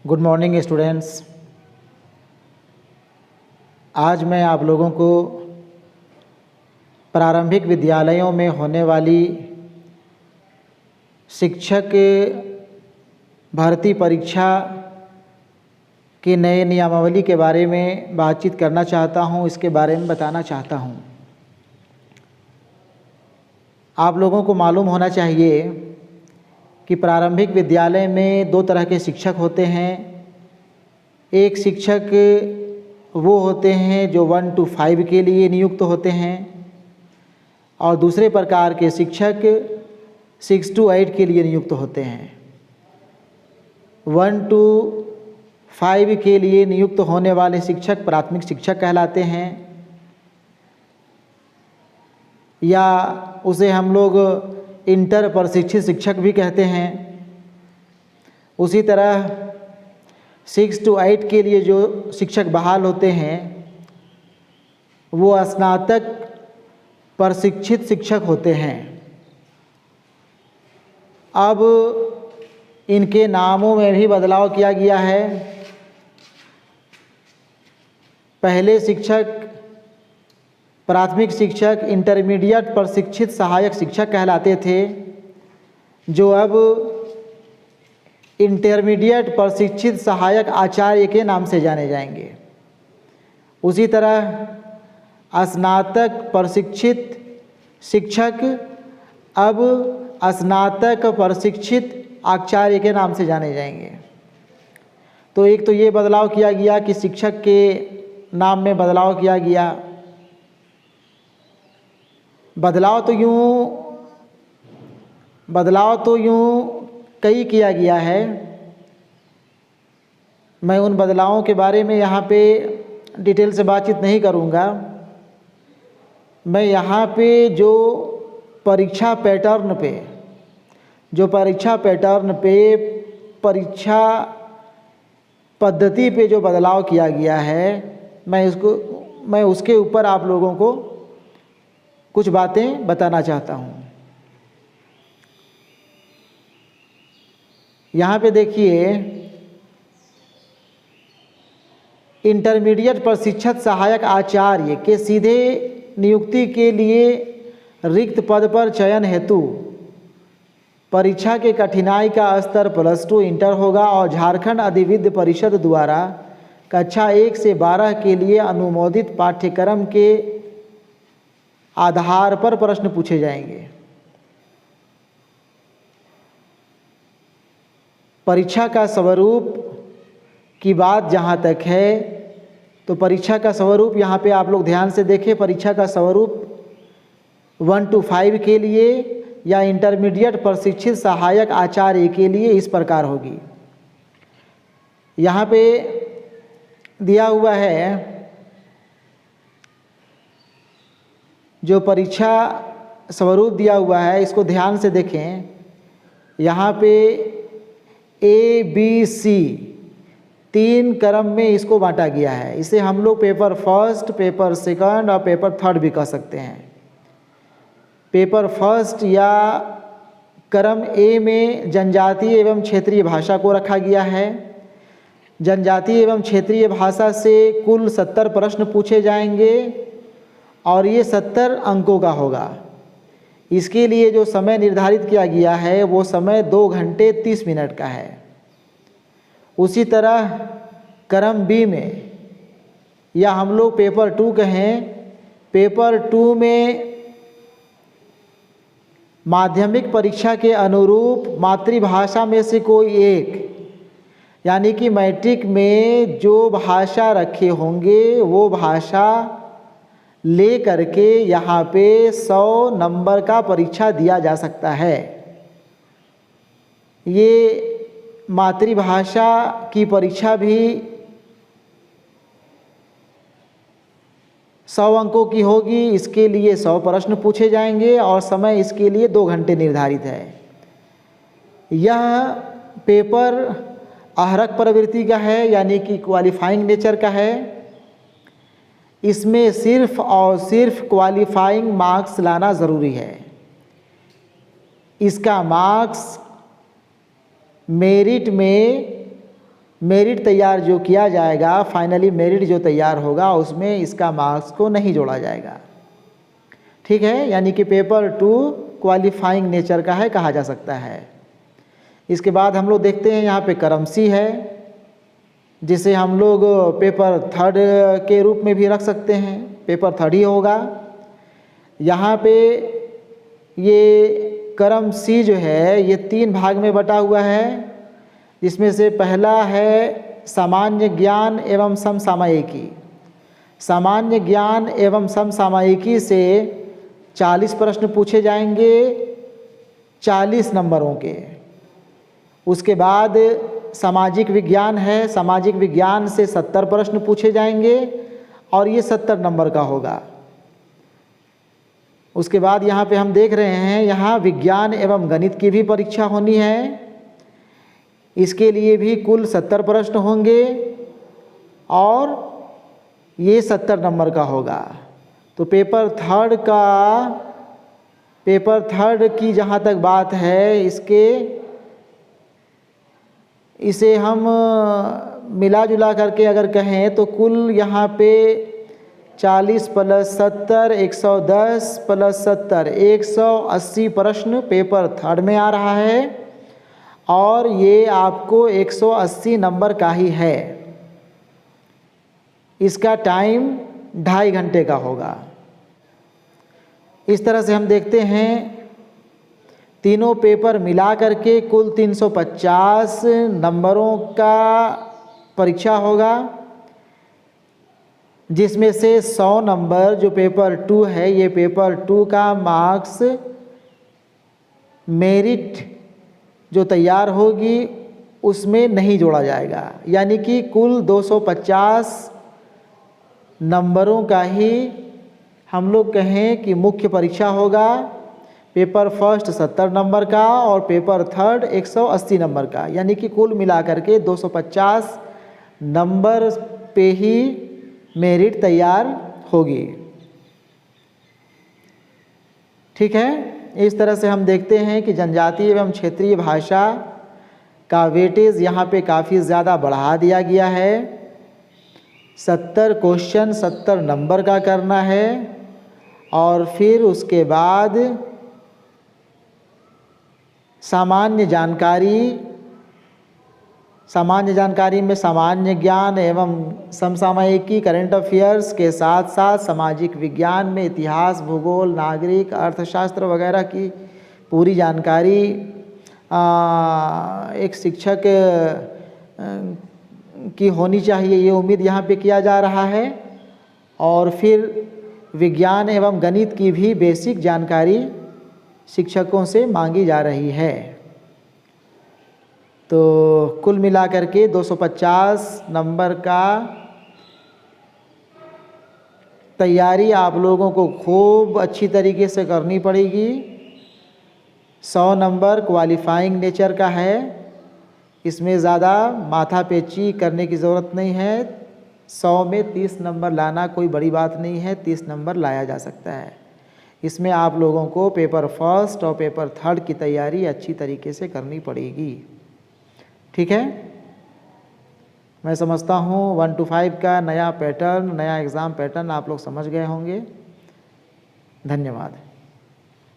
Good morning students. आज मैं आप लोगों को प्रारंभिक विद्यालयों में होने वाली शिक्षक भर्ती परीक्षा के नए नियमावली के बारे में बातचीत करना चाहता हूं, इसके बारे में बताना चाहता हूं। आप लोगों को मालूम होना चाहिए कि प्रारंभिक विद्यालय में दो तरह के शिक्षक होते हैं। एक शिक्षक वो होते हैं जो 1 to 5 के लिए नियुक्त होते हैं और दूसरे प्रकार के शिक्षक 6 to 8 के लिए नियुक्त होते हैं। 1 to 5 के लिए नियुक्त होने वाले शिक्षक प्राथमिक शिक्षक कहलाते हैं, या उसे हम लोग इंटर प्रशिक्षित शिक्षक भी कहते हैं। उसी तरह 6 to 8 के लिए जो शिक्षक बहाल होते हैं वो स्नातक प्रशिक्षित शिक्षक होते हैं। अब इनके नामों में भी बदलाव किया गया है। पहले शिक्षक प्राथमिक शिक्षक इंटरमीडिएट प्रशिक्षित सहायक शिक्षक कहलाते थे, जो अब इंटरमीडिएट प्रशिक्षित सहायक आचार्य के नाम से जाने जाएंगे। उसी तरह स्नातक प्रशिक्षित शिक्षक अब स्नातक प्रशिक्षित आचार्य के नाम से जाने जाएंगे। तो एक तो ये बदलाव किया गया कि शिक्षक के नाम में बदलाव किया गया। बदलाव तो यूँ कई किया गया है। मैं उन बदलावों के बारे में यहाँ पे डिटेल से बातचीत नहीं करूँगा। मैं यहाँ पे जो परीक्षा पैटर्न पे परीक्षा पद्धति पे जो बदलाव किया गया है, मैं उसके ऊपर आप लोगों को कुछ बातें बताना चाहता हूँ। यहाँ पे देखिए, इंटरमीडिएट प्रशिक्षित सहायक आचार्य के सीधे नियुक्ति के लिए रिक्त पद पर चयन हेतु परीक्षा के कठिनाई का स्तर +2 इंटर होगा और झारखंड अधिविद्य परिषद द्वारा कक्षा 1 से 12 के लिए अनुमोदित पाठ्यक्रम के आधार पर प्रश्न पूछे जाएंगे। परीक्षा का स्वरूप की बात जहाँ तक है, तो परीक्षा का स्वरूप यहाँ पे आप लोग ध्यान से देखें। परीक्षा का स्वरूप 1 to 5 के लिए या इंटरमीडिएट प्रशिक्षित सहायक आचार्य के लिए इस प्रकार होगी। यहाँ पे दिया हुआ है, जो परीक्षा स्वरूप दिया हुआ है इसको ध्यान से देखें। यहाँ पे ABC 3 क्रम में इसको बांटा गया है। इसे हम लोग पेपर फर्स्ट, पेपर सेकंड और पेपर थर्ड भी कह सकते हैं। पेपर फर्स्ट या क्रम A में जनजातीय एवं क्षेत्रीय भाषा को रखा गया है। जनजातीय एवं क्षेत्रीय भाषा से कुल 70 प्रश्न पूछे जाएंगे और ये 70 अंकों का होगा। इसके लिए जो समय निर्धारित किया गया है वो समय 2 घंटे 30 मिनट का है। उसी तरह क्रम B में, या हम लोग पेपर 2 कहें, पेपर 2 में माध्यमिक परीक्षा के अनुरूप मातृभाषा में से कोई एक, यानी कि मैट्रिक में जो भाषा रखे होंगे वो भाषा ले करके यहाँ पे 100 नंबर का परीक्षा दिया जा सकता है। ये मातृभाषा की परीक्षा भी 100 अंकों की होगी। इसके लिए 100 प्रश्न पूछे जाएंगे और समय इसके लिए 2 घंटे निर्धारित है। यह पेपर अहरक प्रवृत्ति का है, यानी कि क्वालिफाइंग नेचर का है। इसमें सिर्फ और सिर्फ क्वालिफाइंग मार्क्स लाना ज़रूरी है। इसका मार्क्स मेरिट में मेरिट तैयार जो किया जाएगा, फाइनली मेरिट जो तैयार होगा उसमें इसका मार्क्स को नहीं जोड़ा जाएगा। ठीक है, यानी कि पेपर 2 क्वालिफाइंग नेचर का है, कहा जा सकता है। इसके बाद हम लोग देखते हैं यहाँ पे करमसी है, जिसे हम लोग पेपर 3 के रूप में भी रख सकते हैं, पेपर 3 ही होगा। यहाँ पे ये करम सी जो है ये 3 भाग में बटा हुआ है, जिसमें से पहला है सामान्य ज्ञान एवं समसामयिकी। सामान्य ज्ञान एवं समसामयिकी से 40 प्रश्न पूछे जाएंगे 40 नंबरों के। उसके बाद सामाजिक विज्ञान है, सामाजिक विज्ञान से 70 प्रश्न पूछे जाएंगे और ये 70 नंबर का होगा। उसके बाद यहाँ पे हम देख रहे हैं यहाँ विज्ञान एवं गणित की भी परीक्षा होनी है, इसके लिए भी कुल 70 प्रश्न होंगे और ये 70 नंबर का होगा। तो पेपर 3 की जहाँ तक बात है, इसे हम मिला जुला करके अगर कहें तो कुल यहाँ पे 40 + 70 110 + 70 180 प्रश्न पेपर 3 में आ रहा है और ये आपको 180 नंबर का ही है। इसका टाइम 2.5 घंटे का होगा। इस तरह से हम देखते हैं तीनों पेपर मिला करके कुल 350 नंबरों का परीक्षा होगा, जिसमें से 100 नंबर जो पेपर 2 है, ये पेपर 2 का मार्क्स मेरिट जो तैयार होगी उसमें नहीं जोड़ा जाएगा। यानी कि कुल 250 नंबरों का ही हम लोग कहें कि मुख्य परीक्षा होगा। पेपर फर्स्ट 70 नंबर का और पेपर 3 180 नंबर का, यानी कि कुल मिलाकर के 250 नंबर पे ही मेरिट तैयार होगी। ठीक है, इस तरह से हम देखते हैं कि जनजातीय एवं क्षेत्रीय भाषा का वेटेज यहाँ पे काफ़ी ज़्यादा बढ़ा दिया गया है। 70 क्वेश्चन 70 नंबर का करना है और फिर उसके बाद सामान्य जानकारी में सामान्य ज्ञान एवं समसामयिकी करंट अफेयर्स के साथ साथ सामाजिक विज्ञान में इतिहास, भूगोल, नागरिक, अर्थशास्त्र वगैरह की पूरी जानकारी एक शिक्षक की होनी चाहिए, ये उम्मीद यहाँ पे किया जा रहा है। और फिर विज्ञान एवं गणित की भी बेसिक जानकारी शिक्षकों से मांगी जा रही है। तो कुल मिलाकर के 250 नंबर का तैयारी आप लोगों को खूब अच्छी तरीके से करनी पड़ेगी। 100 नंबर क्वालिफाइंग नेचर का है, इसमें ज़्यादा माथापेची करने की ज़रूरत नहीं है। 100 में 30 नंबर लाना कोई बड़ी बात नहीं है, 30 नंबर लाया जा सकता है। इसमें आप लोगों को पेपर फर्स्ट और पेपर 3 की तैयारी अच्छी तरीके से करनी पड़ेगी। ठीक है, मैं समझता हूँ 1 to 5 का नया पैटर्न, नया एग्ज़ाम पैटर्न आप लोग समझ गए होंगे। धन्यवाद।